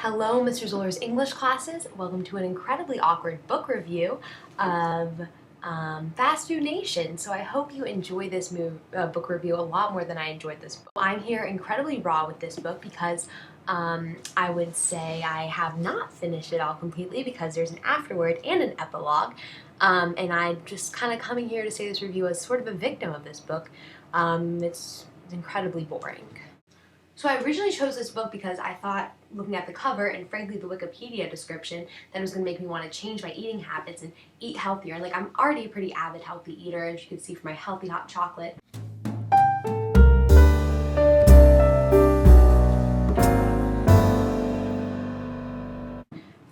Hello, Mr. Zoller's English classes. Welcome to an incredibly awkward book review of Fast Food Nation. So I hope you enjoy this book review a lot more than I enjoyed this book. I'm here incredibly raw with this book because I would say I have not finished it all completely because there's an afterword and an epilogue. And I'm just kind of coming here to say this review as sort of a victim of this book. It's incredibly boring. So I originally chose this book because I thought, looking at the cover and frankly the Wikipedia description, that it was going to make me want to change my eating habits and eat healthier. And like, I'm already a pretty avid healthy eater, as you can see from my healthy hot chocolate.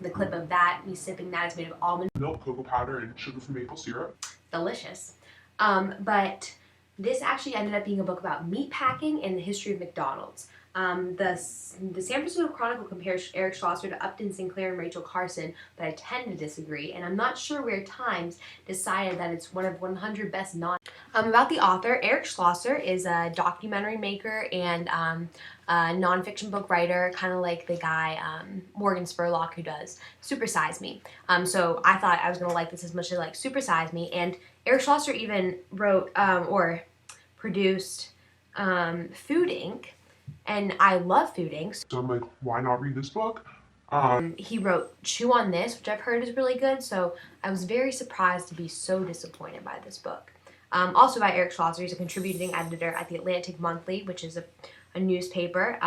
The clip of that, me sipping that, is made of almond milk, cocoa powder, and sugar from maple syrup. Delicious. But this actually ended up being a book about meat packing and the history of McDonald's. The San Francisco Chronicle compares Eric Schlosser to Upton Sinclair and Rachel Carson, but I tend to disagree, and I'm not sure where Times decided that it's one of 100 best about the author, Eric Schlosser is a documentary maker and a nonfiction book writer, kind of like the guy Morgan Spurlock who does Super Size Me. So I thought I was going to like this as much as I like Super Size Me, and Eric Schlosser even wrote or produced Food Inc., and I love Food Inc. So I'm like, why not read this book? He wrote Chew on This, which I've heard is really good, so I was very surprised to be so disappointed by this book. Also by Eric Schlosser, he's a contributing editor at the Atlantic Monthly, which is a newspaper,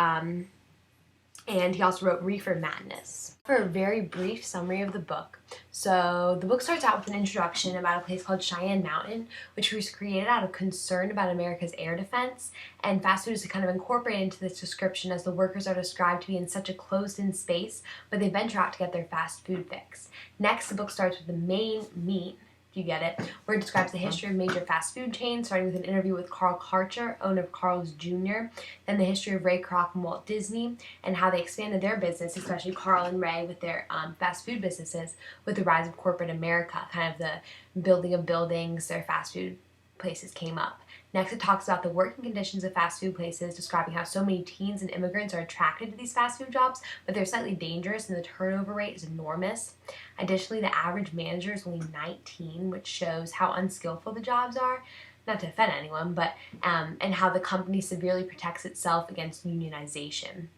and he also wrote Reefer Madness. For a very brief summary of the book. So the book starts out with an introduction about a place called Cheyenne Mountain, which was created out of concern about America's air defense, and fast food is kind of incorporated into this description as the workers are described to be in such a closed-in space, but they venture out to get their fast food fix. Next, the book starts with the main meat, you get it, where it describes the history of major fast food chains, starting with an interview with Carl Karcher, owner of Carl's Jr., then the history of Ray Kroc and Walt Disney, and how they expanded their business, especially Carl and Ray with their fast food businesses, with the rise of corporate America, kind of the building of buildings, their fast food places came up. Next, it talks about the working conditions of fast food places, describing how so many teens and immigrants are attracted to these fast food jobs, but they're slightly dangerous and the turnover rate is enormous. Additionally, the average manager is only 19, which shows how unskillful the jobs are. Not to offend anyone, but and how the company severely protects itself against unionization.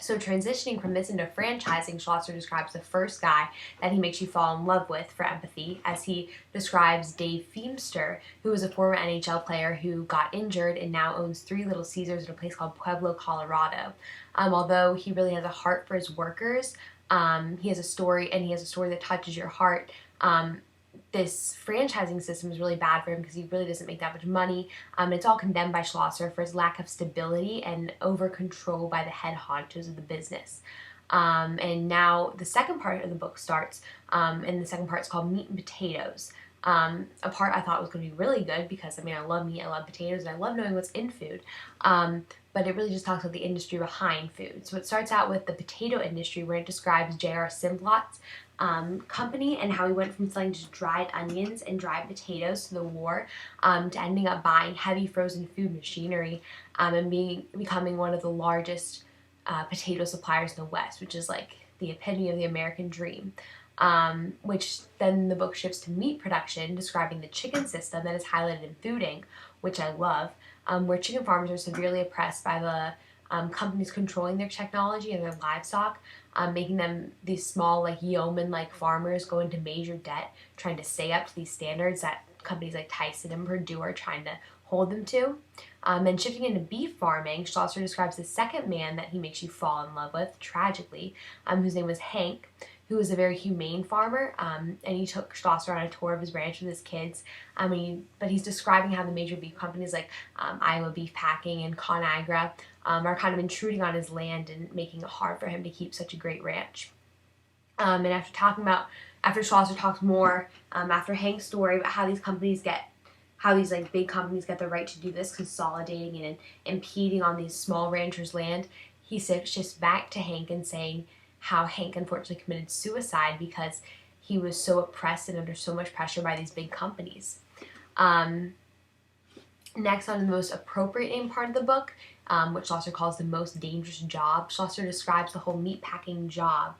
So transitioning from this into franchising, Schlosser describes the first guy that he makes you fall in love with for empathy, as he describes Dave Feemster, who was a former NHL player who got injured and now owns 3 Little Caesars in a place called Pueblo, Colorado. Although he really has a heart for his workers, he has a story that touches your heart. This franchising system is really bad for him because he really doesn't make that much money. It's all condemned by Schlosser for his lack of stability and over control by the head honchos of the business. And now the second part of the book starts, and the second part is called Meat and Potatoes. A part I thought was going to be really good because, I mean, I love meat, I love potatoes, and I love knowing what's in food. But it really just talks about the industry behind food. So it starts out with the potato industry, where it describes J.R. Simplot's company and how he went from selling just dried onions and dried potatoes to the war, to ending up buying heavy frozen food machinery, and becoming one of the largest potato suppliers in the West, which is like the epitome of the American dream. Which then the book shifts to meat production, describing the chicken system that is highlighted in Food Inc., which I love, where chicken farmers are severely oppressed by the companies controlling their technology and their livestock, making them these small, like yeoman-like farmers go into major debt trying to stay up to these standards that companies like Tyson and Purdue are trying to hold them to. And shifting into beef farming, Schlosser describes the second man that he makes you fall in love with, tragically, whose name was Hank, who was a very humane farmer, and he took Schlosser on a tour of his ranch with his kids. But he's describing how the major beef companies like Iowa Beef Packing and ConAgra are kind of intruding on his land and making it hard for him to keep such a great ranch. And after Schlosser talks more, after Hank's story about how these big companies get the right to do this, consolidating and impeding on these small ranchers' land, he shifts back to Hank and saying how Hank unfortunately committed suicide because he was so oppressed and under so much pressure by these big companies. Next, on the most appropriate part of the book, which Schlosser calls the most dangerous job. Schlosser describes the whole meatpacking job,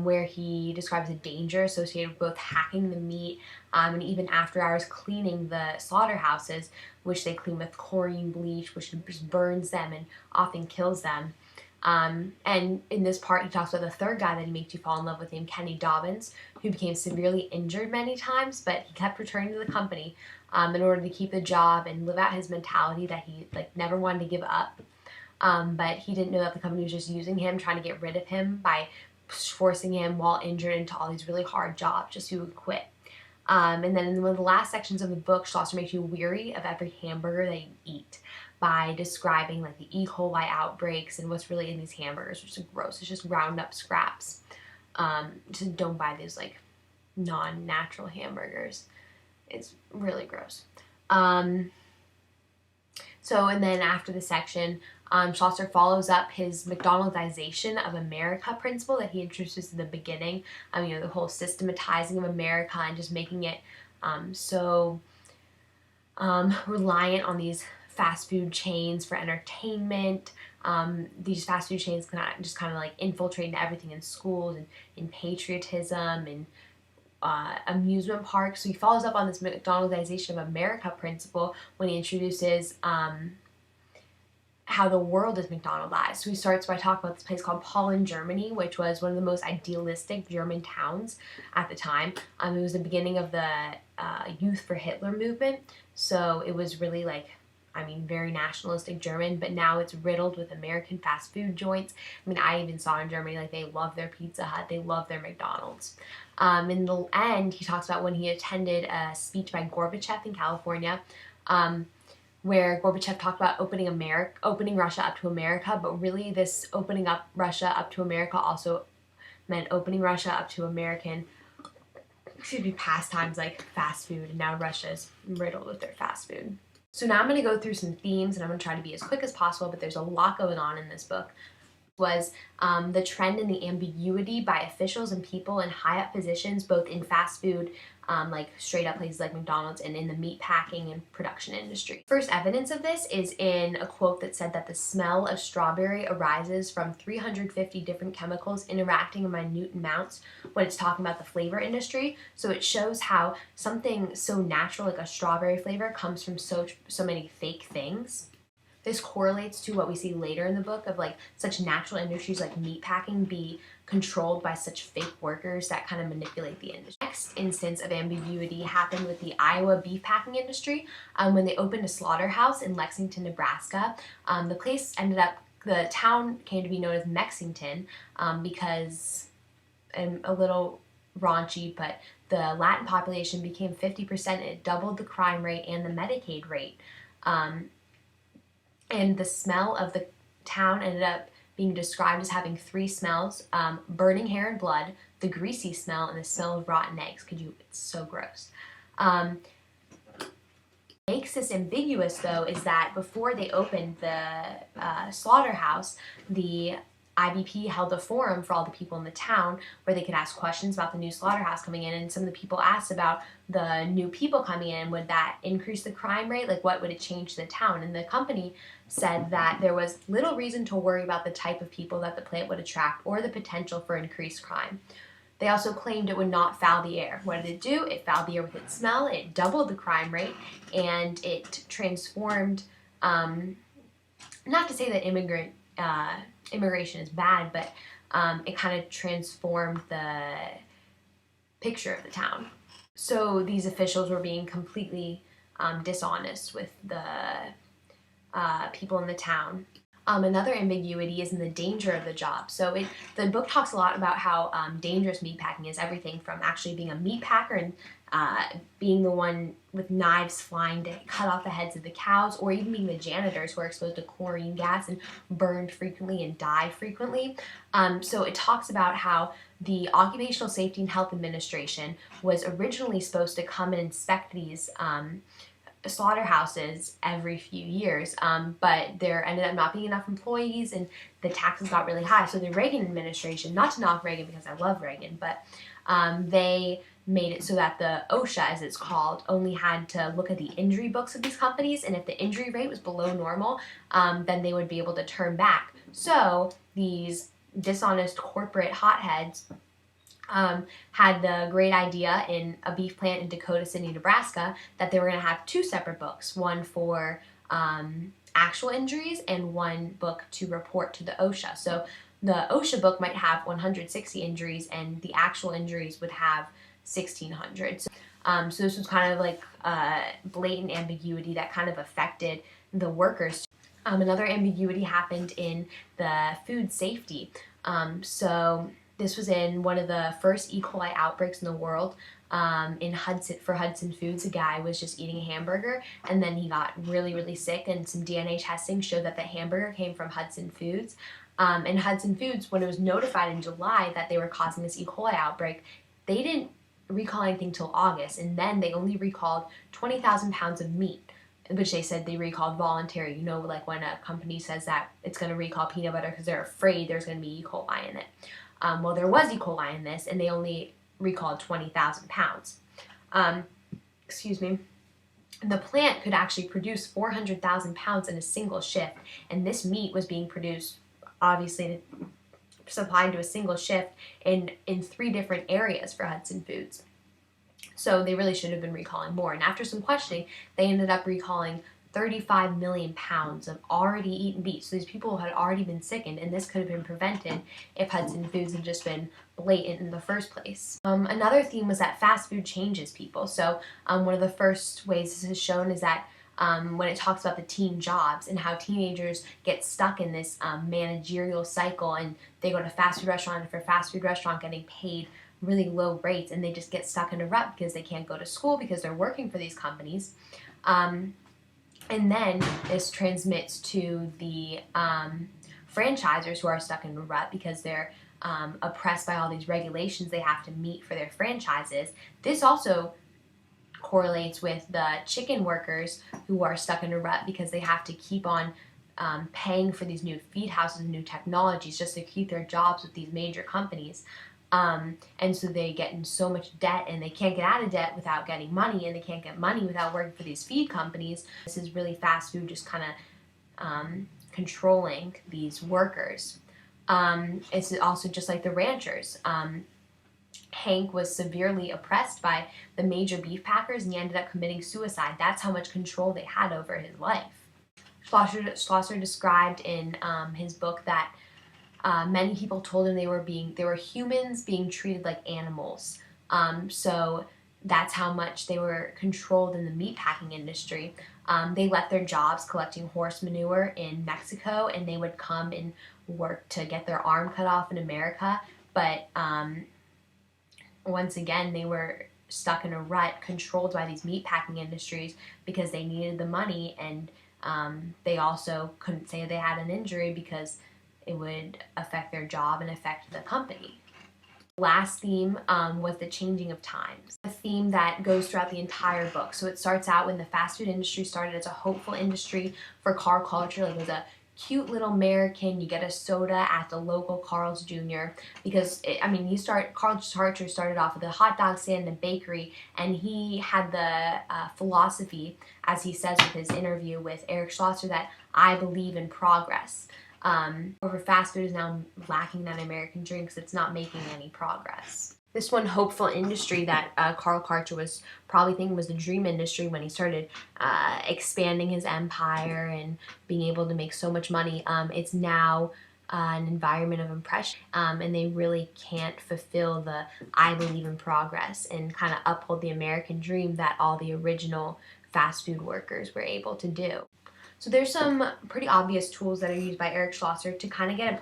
where he describes the danger associated with both hacking the meat and even after hours cleaning the slaughterhouses, which they clean with chlorine bleach, which just burns them and often kills them. And in this part, he talks about the third guy that he makes you fall in love with, named Kenny Dobbins, who became severely injured many times, but he kept returning to the company in order to keep the job and live out his mentality that he never wanted to give up. But he didn't know that the company was just using him, trying to get rid of him by forcing him while injured into all these really hard jobs just so he would quit. And then in one of the last sections of the book, Schlosser makes you weary of every hamburger that you eat by describing the E. coli outbreaks and what's really in these hamburgers, which is gross. It's just ground up scraps. Just don't buy these non-natural hamburgers. It's really gross. And then after the section, Schlosser follows up his McDonaldization of America principle that he introduces in the beginning. The whole systematizing of America and just making it so reliant on these fast food chains for entertainment. These fast food chains can just kind of infiltrate into everything in schools and in patriotism and amusement parks. So he follows up on this McDonaldization of America principle when he introduces how the world is McDonaldized. So he starts by talking about this place called Poland, Germany, which was one of the most idealistic German towns at the time. It was the beginning of the Youth for Hitler movement. So it was really very nationalistic German, but now it's riddled with American fast food joints. I even saw in Germany, they love their Pizza Hut, they love their McDonald's. In the end, he talks about when he attended a speech by Gorbachev in California, where Gorbachev talked about opening Russia up to America, but really this opening up Russia up to America also meant opening Russia up to American, pastimes like fast food, and now Russia's riddled with their fast food. So now I'm going to go through some themes, and I'm going to try to be as quick as possible, but there's a lot going on in this book. Was the trend in the ambiguity by officials and people in high up positions, both in fast food, straight up places like McDonald's, and in the meat packing and production industry. First evidence of this is in a quote that said that the smell of strawberry arises from 350 different chemicals interacting in minute amounts when it's talking about the flavor industry. So it shows how something so natural like a strawberry flavor comes from so many fake things. This correlates to what we see later in the book of such natural industries like meatpacking be controlled by such fake workers that kind of manipulate the industry. Next instance of ambiguity happened with the Iowa beef packing industry when they opened a slaughterhouse in Lexington, Nebraska. The town came to be known as Mexington because, a little raunchy, but the Latin population became 50% and it doubled the crime rate and the Medicaid rate. And the smell of the town ended up being described as having three smells: burning hair and blood, the greasy smell, and the smell of rotten eggs. It's so gross. Makes this ambiguous, though, is that before they opened the slaughterhouse, the IBP held a forum for all the people in the town where they could ask questions about the new slaughterhouse coming in, and some of the people asked about the new people coming in. Would that increase the crime rate? What would it change to the town? And the company said that there was little reason to worry about the type of people that the plant would attract or the potential for increased crime. They also claimed it would not foul the air. What did it do? It fouled the air with its smell, it doubled the crime rate, and it transformed, not to say that immigration is bad, but it kind of transformed the picture of the town. So these officials were being completely dishonest with the people in the town. Another ambiguity is in the danger of the job. So the book talks a lot about how dangerous meatpacking is, everything from actually being a meat packer and being the one with knives flying to cut off the heads of the cows, or even being the janitors who are exposed to chlorine gas and burned frequently and die frequently. So it talks about how the Occupational Safety and Health Administration was originally supposed to come and inspect these slaughterhouses every few years, but there ended up not being enough employees and the taxes got really high. So the Reagan administration, not to knock Reagan because I love Reagan, but they made it so that the OSHA, as it's called, only had to look at the injury books of these companies, and if the injury rate was below normal, then they would be able to turn back. So these dishonest corporate hotheads had the great idea in a beef plant in Dakota City, Nebraska, that they were going to have two separate books, one for actual injuries and one book to report to the OSHA. So the OSHA book might have 160 injuries and the actual injuries would have 1,600. So this was kind of like blatant ambiguity that kind of affected the workers. Another ambiguity happened in the food safety. So this was in one of the first E. coli outbreaks in the world. For Hudson Foods, a guy was just eating a hamburger and then he got really, really sick, and some DNA testing showed that the hamburger came from Hudson Foods. And Hudson Foods, when it was notified in July that they were causing this E. coli outbreak, they didn't recall anything till August, and then they only recalled 20,000 pounds of meat, which they said they recalled voluntary. You know, like when a company says that it's going to recall peanut butter because they're afraid there's going to be E. coli in it. Well, there was E. coli in this, and they only recalled 20,000 pounds. Excuse me. The plant could actually produce 400,000 pounds in a single shift, and this meat was being produced, obviously, supplied to a single shift in 3 different areas for Hudson Foods. So they really should have been recalling more. And after some questioning, they ended up recalling 35 million pounds of already eaten beef. So these people had already been sickened, and this could have been prevented if Hudson Foods had just been blatant in the first place. Another theme was that fast food changes people. So one of the first ways this is shown is that when it talks about the teen jobs and how teenagers get stuck in this managerial cycle, and they go to fast food restaurant after fast food restaurant getting paid really low rates, and they just get stuck in a rut because they can't go to school because they're working for these companies. And then this transmits to the franchisers who are stuck in a rut because they're oppressed by all these regulations they have to meet for their franchises. This also correlates with the chicken workers who are stuck in a rut because they have to keep on paying for these new feed houses and new technologies just to keep their jobs with these major companies. And so they get in so much debt, and they can't get out of debt without getting money, and they can't get money without working for these feed companies. This is really fast food just kind of controlling these workers. It's also just like the ranchers. Hank was severely oppressed by the major beef packers, and he ended up committing suicide. That's how much control they had over his life. Schlosser described in his book that many people told him they were humans being treated like animals. So that's how much they were controlled in the meatpacking industry. They left their jobs collecting horse manure in Mexico, and they would come and work to get their arm cut off in America. But once again, they were stuck in a rut, controlled by these meatpacking industries because they needed the money, and they also couldn't say they had an injury because it would affect their job and affect the company. The last theme was the changing of times, a theme that goes throughout the entire book. So it starts out when the fast food industry started as a hopeful industry for car culture. Like, it was a cute little American. You get a soda at the local Carl's Jr. because Carl's Jr. started off with a hot dog stand and a bakery, and he had the philosophy, as he says with his interview with Eric Schlosser, that I believe in progress. However, fast food is now lacking that American dream because it's not making any progress. This one hopeful industry that Carl Karcher was probably thinking was the dream industry when he started expanding his empire and being able to make so much money, it's now an environment of oppression, and they really can't fulfill the I believe in progress and kind of uphold the American dream that all the original fast food workers were able to do. So there's some pretty obvious tools that are used by Eric Schlosser to kind of get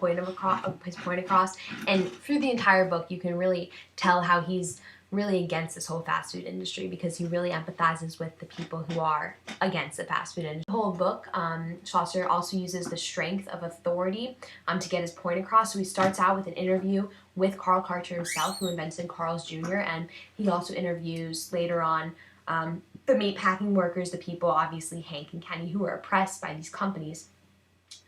his point across. And through the entire book, you can really tell how he's really against this whole fast food industry because he really empathizes with the people who are against the fast food industry. The whole book, Schlosser also uses the strength of authority to get his point across. So he starts out with an interview with Carl Karcher himself, who invented Carl's Jr., and he also interviews later on the meatpacking workers, the people, obviously Hank and Kenny, who are oppressed by these companies.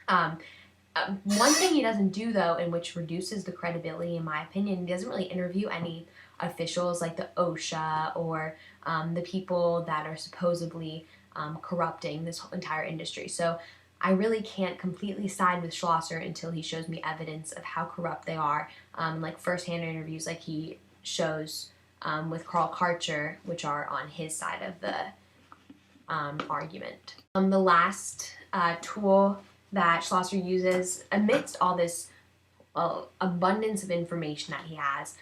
One thing he doesn't do, though, and which reduces the credibility, in my opinion, he doesn't really interview any officials like the OSHA or the people that are supposedly corrupting this whole entire industry. So I really can't completely side with Schlosser until he shows me evidence of how corrupt they are, like firsthand interviews like he shows with Carl Karcher, which are on his side of the argument. The last tool that Schlosser uses amidst all this abundance of information that he has,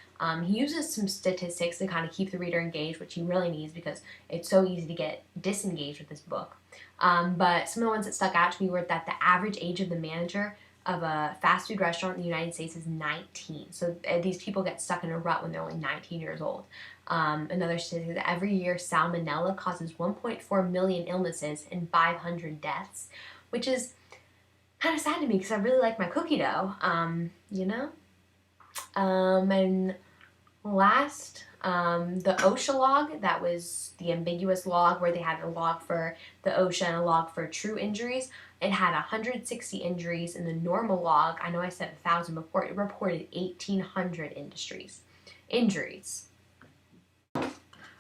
he uses some statistics to kind of keep the reader engaged, which he really needs because it's so easy to get disengaged with this book. But some of the ones that stuck out to me were that the average age of the manager of a fast food restaurant in the United States is 19. So these people get stuck in a rut when they're only 19 years old. Another statistic that every year salmonella causes 1.4 million illnesses and 500 deaths, which is kind of sad to me because I really like my cookie dough, you know? And last, the OSHA log, that was the ambiguous log where they had a log for the OSHA and a log for true injuries. It had 160 injuries. In the normal log, I know I said 1,000 before, it reported 1,800 injuries.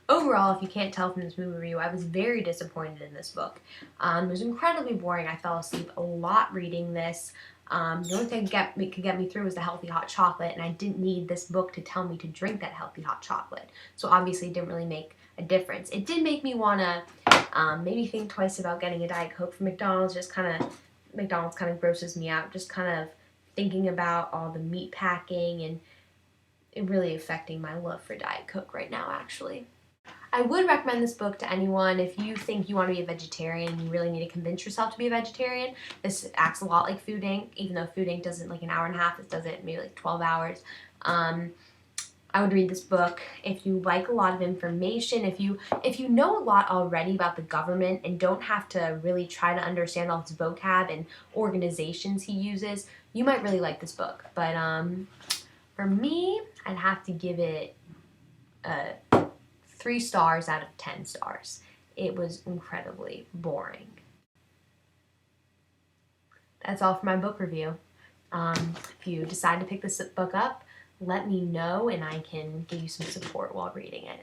Overall, if you can't tell from this movie review, I was very disappointed in this book. It was incredibly boring. I fell asleep a lot reading this. The only thing that could get me through was the healthy hot chocolate, and I didn't need this book to tell me to drink that healthy hot chocolate. So obviously it didn't really make a difference. It did make me want to maybe think twice about getting a Diet Coke from McDonald's. McDonald's kind of grosses me out. Just kind of thinking about all the meat packing and it really affecting my love for Diet Coke right now, actually. I would recommend this book to anyone if you think you want to be a vegetarian and you really need to convince yourself to be a vegetarian. This acts a lot like Food Inc., even though Food Inc. does it like an hour and a half. It does it maybe like 12 hours. I would read this book if you like a lot of information, if you know a lot already about the government and don't have to really try to understand all his vocab and organizations he uses, you might really like this book. But for me, I'd have to give it 3 stars out of 10 stars. It was incredibly boring. That's all for my book review. If you decide to pick this book up, let me know and I can give you some support while reading it.